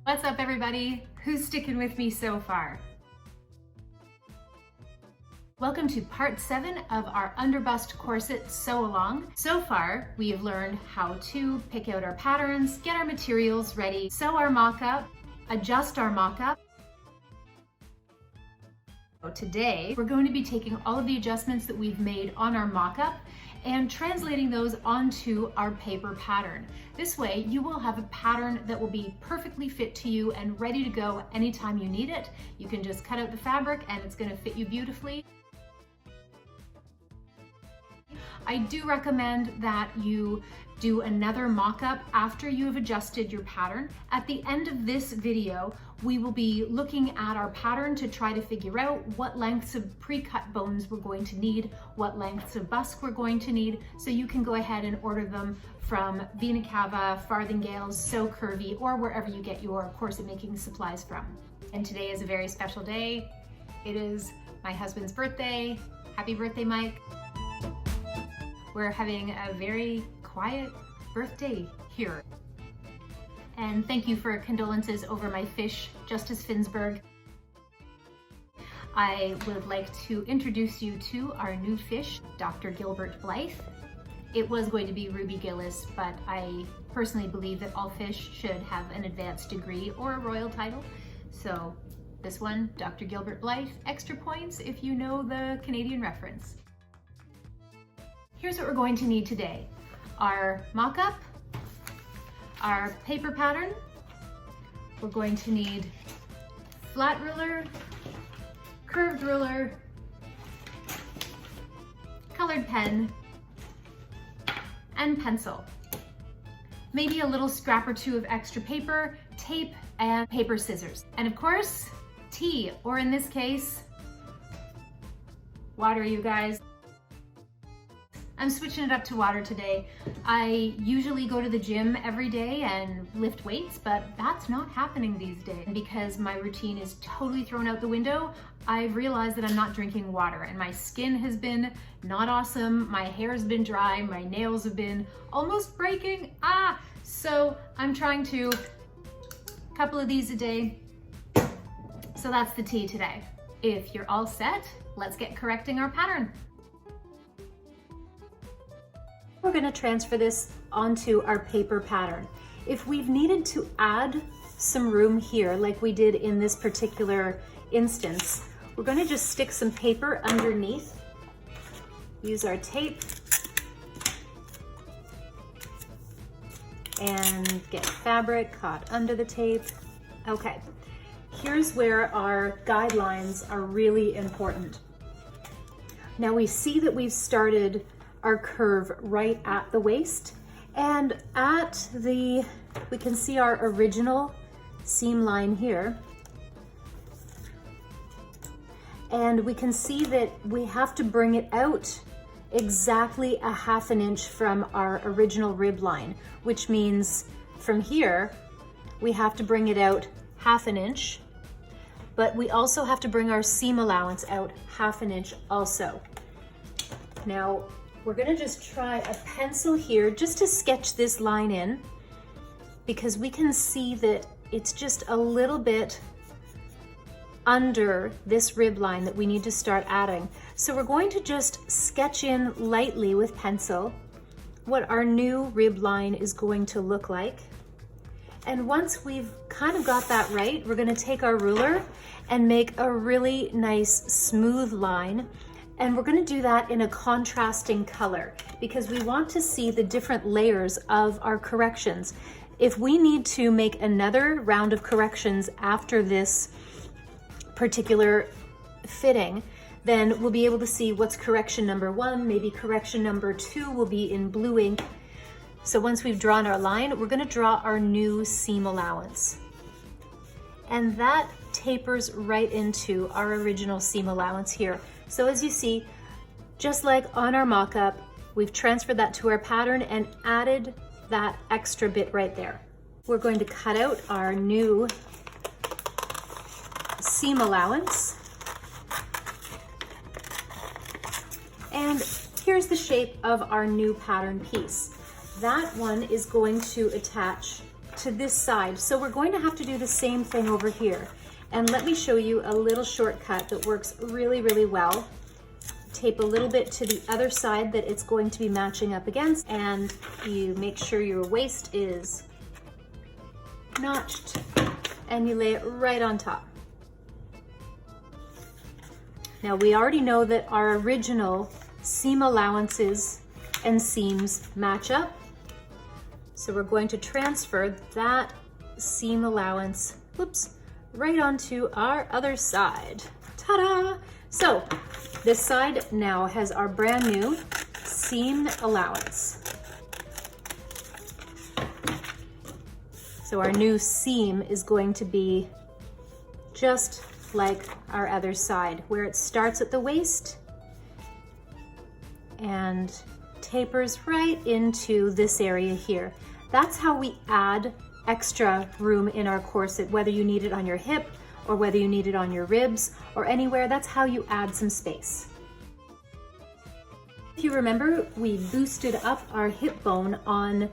What's up, everybody? Who's sticking with me so far? Welcome to part 7 of our Underbust Corset Sew Along. So far, we have learned how to pick out our patterns, get our materials ready, sew our mock-up, adjust our mock-up. Today, we're going to be taking all of the adjustments that we've made on our mock-up and translating those onto our paper pattern. This way, you will have a pattern that will be perfectly fit to you and ready to go anytime you need it. You can just cut out the fabric and it's going to fit you beautifully. I do recommend that you do another mock-up after you have adjusted your pattern. At the end of this video, we will be looking at our pattern to try to figure out what lengths of pre-cut bones we're going to need, what lengths of busk we're going to need, so you can go ahead and order them from Vina Cava, Farthingales, Sew Curvy, or wherever you get your corset making supplies from. And today is a very special day. It is my husband's birthday. Happy birthday, Mike. We're having a very quiet birthday here. And thank you for condolences over my fish, Justice Finsberg. I would like to introduce you to our new fish, Dr. Gilbert Blythe. It was going to be Ruby Gillis, but I personally believe that all fish should have an advanced degree or a royal title. So this one, Dr. Gilbert Blythe, extra points if you know the Canadian reference. Here's what we're going to need today. Our mock-up, our paper pattern, we're going to need flat ruler, curved ruler, colored pen, and pencil. Maybe a little scrap or two of extra paper, tape, and paper scissors. And of course, tea, or in this case, water, you guys. I'm switching it up to water today. I usually go to the gym every day and lift weights, but that's not happening these days. And because my routine is totally thrown out the window, I've realized that I'm not drinking water, and my skin has been not awesome, my hair's been dry, my nails have been almost breaking. So I'm trying to a couple of these a day. So that's the tea today. If you're all set, let's get correcting our pattern. We're going to transfer this onto our paper pattern. If we've needed to add some room here, like we did in this particular instance, we're going to just stick some paper underneath, use our tape, and get fabric caught under the tape. Okay, here's where our guidelines are really important. Now we see that we've started our curve right at the waist, and we can see our original seam line here, and we can see that we have to bring it out exactly a ½ inch from our original rib line, which means from here we have to bring it out ½ inch, but we also have to bring our seam allowance out ½ inch also. Now we're gonna just try a pencil here just to sketch this line in, because we can see that it's just a little bit under this rib line that we need to start adding. So we're going to just sketch in lightly with pencil what our new rib line is going to look like. And once we've kind of got that right, we're gonna take our ruler and make a really nice smooth line. And we're going to do that in a contrasting color because we want to see the different layers of our corrections. If we need to make another round of corrections after this particular fitting, then we'll be able to see what's correction number 1, maybe correction number 2 will be in blue ink. So once we've drawn our line, we're going to draw our new seam allowance. And that tapers right into our original seam allowance here. So as you see, just like on our mock-up, we've transferred that to our pattern and added that extra bit right there. We're going to cut out our new seam allowance. And here's the shape of our new pattern piece. That one is going to attach to this side. So we're going to have to do the same thing over here. And let me show you a little shortcut that works really, really well. Tape a little bit to the other side that it's going to be matching up against, and you make sure your waist is notched, and you lay it right on top. Now we already know that our original seam allowances and seams match up. So we're going to transfer that seam allowance, whoops, right onto our other side. Ta-da! So this side now has our brand new seam allowance. So our new seam is going to be just like our other side, where it starts at the waist and tapers right into this area here. That's how we add extra room in our corset, whether you need it on your hip or whether you need it on your ribs or anywhere. That's how you add some space. If you remember, we boosted up our hip bone on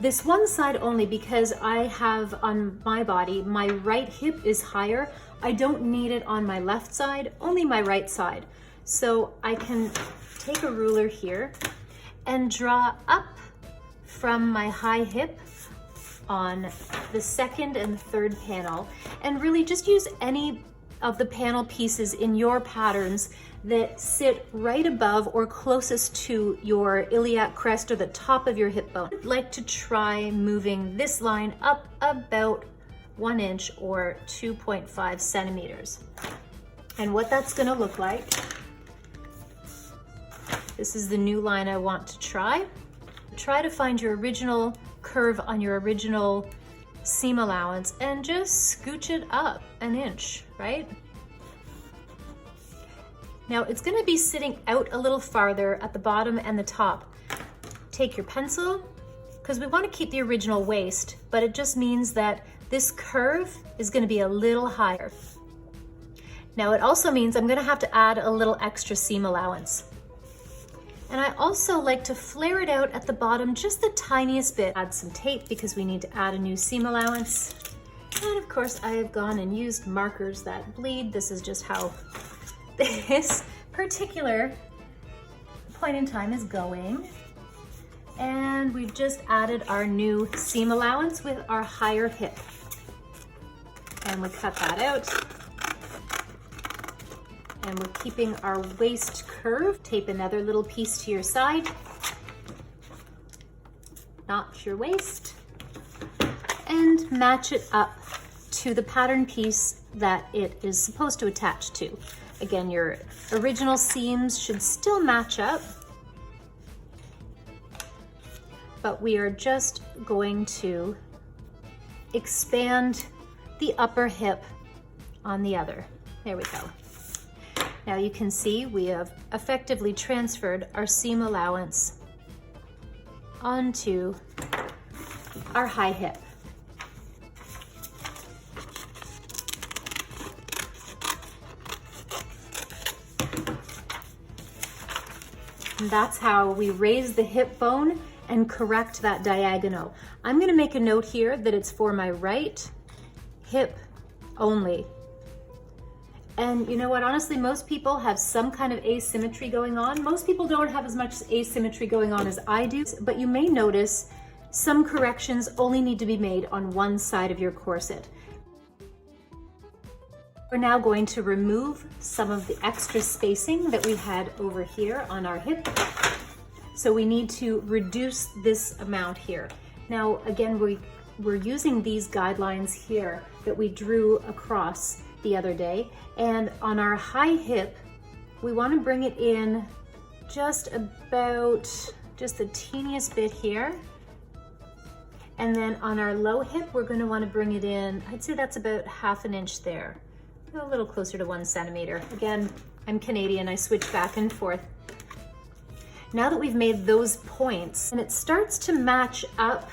this one side only because I have on my body, my right hip is higher. I don't need it on my left side, only my right side. So I can take a ruler here and draw up from my high hip on the second and third panel, and really just use any of the panel pieces in your patterns that sit right above or closest to your iliac crest or the top of your hip bone. I'd like to try moving this line up about 1 inch or 2.5 centimeters. And what that's gonna look like, this is the new line I want to try. Try to find your original curve on your original seam allowance and just scooch it up 1 inch, right? Now it's gonna be sitting out a little farther at the bottom and the top. Take your pencil, because we want to keep the original waist, but it just means that this curve is gonna be a little higher. Now it also means I'm gonna have to add a little extra seam allowance. And I also like to flare it out at the bottom just the tiniest bit. Add some tape because we need to add a new seam allowance. And of course I have gone and used markers that bleed. This is just how this particular point in time is going. And we've just added our new seam allowance with our higher hip. And we cut that out. And we're keeping our waist curve. Tape another little piece to your side. Notch your waist. And match it up to the pattern piece that it is supposed to attach to. Again, your original seams should still match up, but we are just going to expand the upper hip on the other. There we go. Now you can see we have effectively transferred our seam allowance onto our high hip. And that's how we raise the hip bone and correct that diagonal. I'm gonna make a note here that it's for my right hip only. And you know what, honestly, most people have some kind of asymmetry going on. Most people don't have as much asymmetry going on as I do, but you may notice some corrections only need to be made on one side of your corset. We're now going to remove some of the extra spacing that we had over here on our hip. So we need to reduce this amount here. Now, again, we're using these guidelines here that we drew across the other day. And on our high hip, we want to bring it in just the teeniest bit here. And then on our low hip, we're going to want to bring it in, I'd say that's about 1/2 inch there. A little closer to 1 centimeter. Again, I'm Canadian, I switch back and forth. Now that we've made those points, and it starts to match up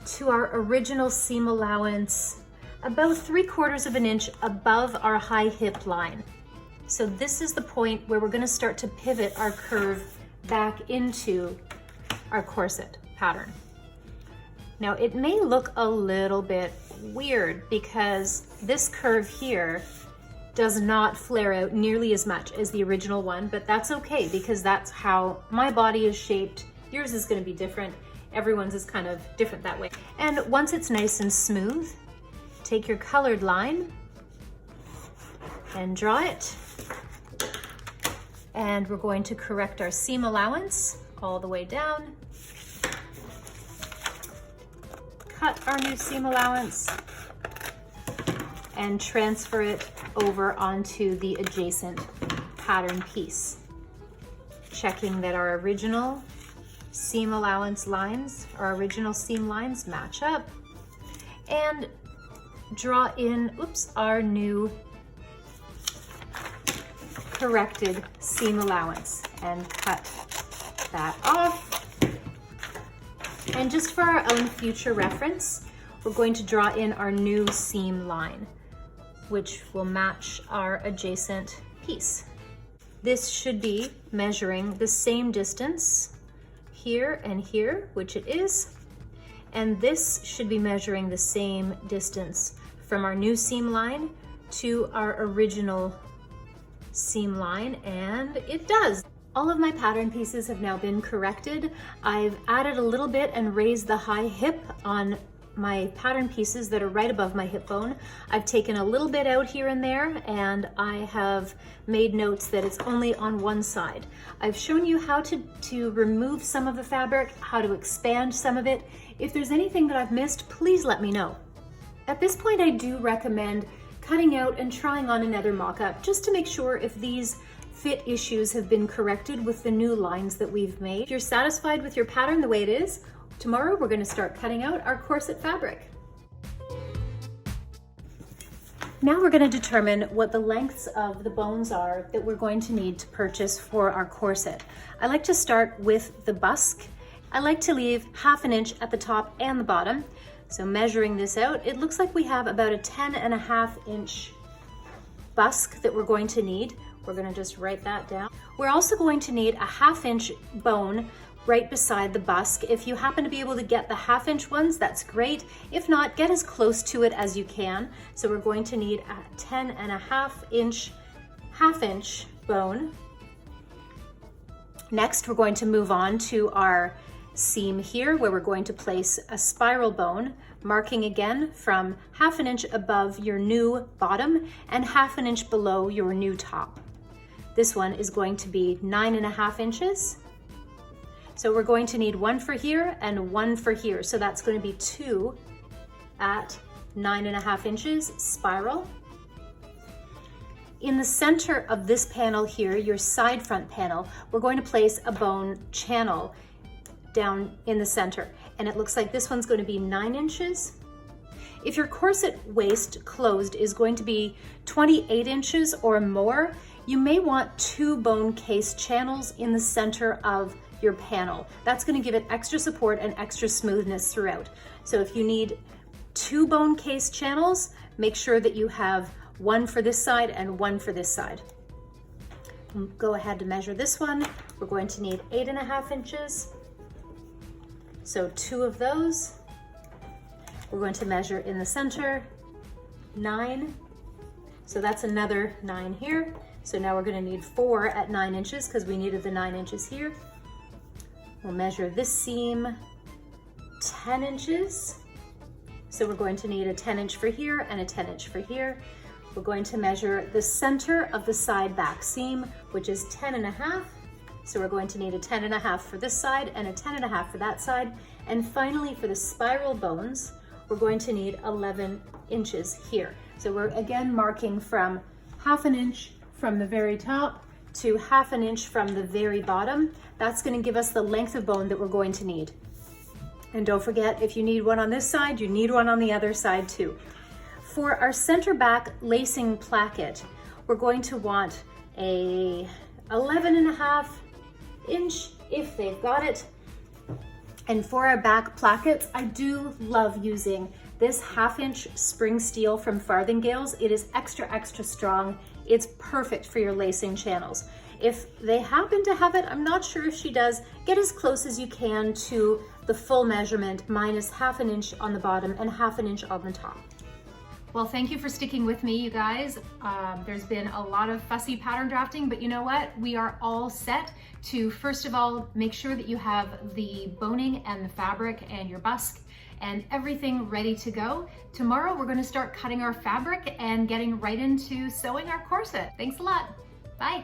to our original seam allowance about 3/4 inch above our high hip line. So this is the point where we're gonna start to pivot our curve back into our corset pattern. Now it may look a little bit weird because this curve here does not flare out nearly as much as the original one, but that's okay because that's how my body is shaped. Yours is going to be different. Everyone's is kind of different that way. And once it's nice and smooth, take your colored line and draw it. And we're going to correct our seam allowance all the way down. Cut our new seam allowance and transfer it over onto the adjacent pattern piece. Checking that our original seam allowance lines, our original seam lines match up, and draw in, our new corrected seam allowance and cut that off. And just for our own future reference, we're going to draw in our new seam line, which will match our adjacent piece. This should be measuring the same distance here and here, which it is. And this should be measuring the same distance from our new seam line to our original seam line, and it does. All of my pattern pieces have now been corrected. I've added a little bit and raised the high hip on my pattern pieces that are right above my hip bone. I've taken a little bit out here and there, and I have made notes that it's only on one side. I've shown you how to remove some of the fabric, how to expand some of it. If there's anything that I've missed, please let me know. At this point, I do recommend cutting out and trying on another mock-up just to make sure if these fit issues have been corrected with the new lines that we've made. If you're satisfied with your pattern the way it is, tomorrow we're going to start cutting out our corset fabric. Now we're going to determine what the lengths of the bones are that we're going to need to purchase for our corset. I like to start with the busk. I like to leave 1/2 inch at the top and the bottom. So measuring this out, it looks like we have about a 10.5 inch busk that we're going to need. We're going to just write that down. We're also going to need a 1/2 inch bone right beside the busk. If you happen to be able to get the 1/2 inch ones, that's great. If not, get as close to it as you can. So we're going to need a 10.5 inch 1/2 inch bone. Next, we're going to move on to our seam here where we're going to place a spiral bone, marking again from 1/2 inch above your new bottom and 1/2 inch below your new top. This one is going to be 9.5 inches. So we're going to need one for here and one for here. So that's going to be 2 at 9.5 inches spiral. In the center of this panel here, your side front panel, we're going to place a bone channel down in the center. And it looks like this one's going to be 9 inches. If your corset waist closed is going to be 28 inches or more, you may want 2 bone case channels in the center of your panel. That's going to give it extra support and extra smoothness throughout. So if you need 2 bone case channels, make sure that you have one for this side and one for this side. Go ahead to measure this one. We're going to need 8.5 inches. So 2 of those. We're going to measure in the center, 9. So that's another 9 here. So now we're going to need 4 at 9 inches because we needed the 9 inches here. We'll measure this seam 10 inches. So we're going to need a 10 inch for here and a 10 inch for here. We're going to measure the center of the side back seam, which is 10.5. So we're going to need a 10.5 for this side and a 10.5 for that side. And finally, for the spiral bones, we're going to need 11 inches here. So we're again marking from 1/2 inch from the very top to 1/2 inch from the very bottom. That's going to give us the length of bone that we're going to need. And don't forget, if you need one on this side, you need one on the other side too. For our center back lacing placket, we're going to want a 11.5 inch if they've got it. And for our back plackets, I do love using this 1/2 inch spring steel from Farthingales. It is extra strong. It's perfect for your lacing channels. If they happen to have it, I'm not sure if she does, get as close as you can to the full measurement minus 1/2 inch on the bottom and 1/2 inch on the top. Well, thank you for sticking with me, you guys. There's been a lot of fussy pattern drafting, but you know what? We are all set to, first of all, make sure that you have the boning and the fabric and your busk and everything ready to go. Tomorrow, we're gonna start cutting our fabric and getting right into sewing our corset. Thanks a lot. Bye.